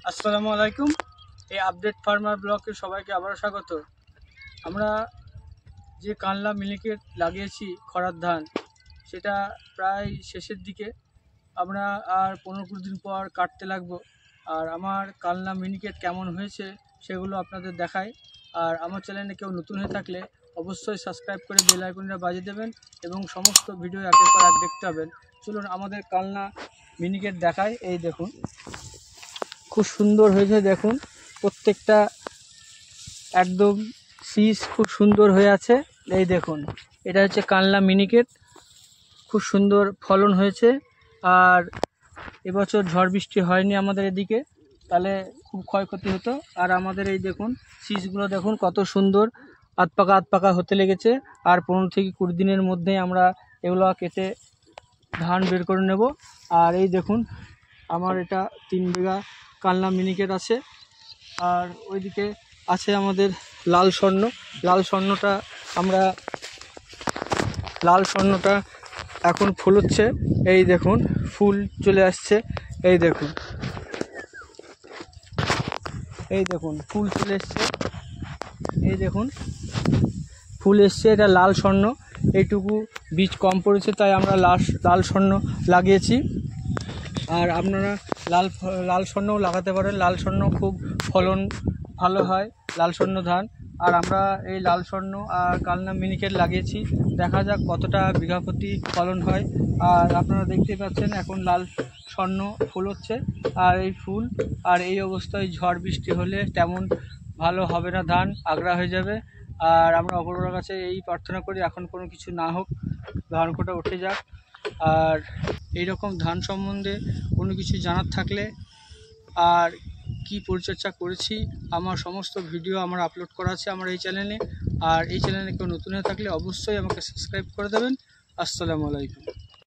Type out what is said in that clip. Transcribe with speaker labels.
Speaker 1: আসসালামু আলাইকুম। এই আপডেট ফার্মার ব্লকে সবাইকে আবারও স্বাগত। আমরা যে কানলা মিনিকেট লাগিয়েছি খরার ধান, সেটা প্রায় শেষের দিকে। আমরা আর 15-20 দিন পর কাটতে লাগবো। আর আমার কানলা মিনিকেট কেমন হয়েছে সেগুলো আপনাদের দেখাই। আর আমার চ্যানেলে কেউ নতুন হয়ে থাকলে অবশ্যই সাবস্ক্রাইব করে বেল আইকনটা বাজিয়ে দেবেন এবং সমস্ত ভিডিও একের পর এক দেখতে হবেন। চলুন আমাদের কানলা মিনিকেট দেখায়। এই দেখুন, খুব সুন্দর হয়েছে। দেখুন প্রত্যেকটা একদম শীষ খুব সুন্দর হয়ে আছে। এই দেখুন, এটা হচ্ছে কানলা মিনিকেট, খুব সুন্দর ফলন হয়েছে। আর এবছর ঝড় বৃষ্টি হয়নি আমাদের এদিকে, তাহলে খুব ক্ষয়ক্ষতি হতো। আর আমাদের এই দেখুন শীষগুলো দেখুন কত সুন্দর আধ পাকা হতে লেগেছে। আর 15-20 দিনের মধ্যেই আমরা এগুলো কেটে ধান বের করে নেব। আর এই দেখুন আমার এটা 3 বিঘা কানলা মিনিকেট আছে। আর ওইদিকে আছে আমাদের লাল স্বর্ণটা লাল স্বর্ণটা এখন ফুল হচ্ছে। এই দেখুন ফুল চলে আসছে। এই দেখুন ফুল চলে এসছে। এই দেখুন ফুল এসছে, এটা লাল স্বর্ণ। এইটুকু বীজ কম পড়েছে, তাই আমরা লাল স্বর্ণ লাগিয়েছি। আর আপনারা লাল স্বর্ণও লাগাতে পারেন। লাল স্বর্ণ খুব ফলন ভালো হয়, লাল স্বর্ণ ধান। আর আমরা এই লাল স্বর্ণ আর কালনা মিনিকেট লাগিয়েছি, দেখা যাক কতটা বিঘা প্রতি ফলন হয়। আর আপনারা দেখতে পাচ্ছেন এখন লাল স্বর্ণ ফুল হচ্ছে। আর এই ফুল আর এই অবস্থায় ঝড় বৃষ্টি হলে তেমন ভালো হবে না, ধান আগড়া হয়ে যাবে। আর আমরা অপরবার কাছে এই প্রার্থনা করি এখন কোনো কিছু না হোক, ধান কোটা উঠে যাক। আর এইরকম ধান সম্বন্ধে কোনো কিছু জানার থাকলে আর কি পরিচর্যা করেছি, আমার সমস্ত ভিডিও আমার আপলোড করা আছে আমার এই চ্যানেলে। আর এই চ্যানেলে কেউ নতুন হয়ে থাকলে অবশ্যই আমাকে সাবস্ক্রাইব করে দেবেন। আসসালামু আলাইকুম।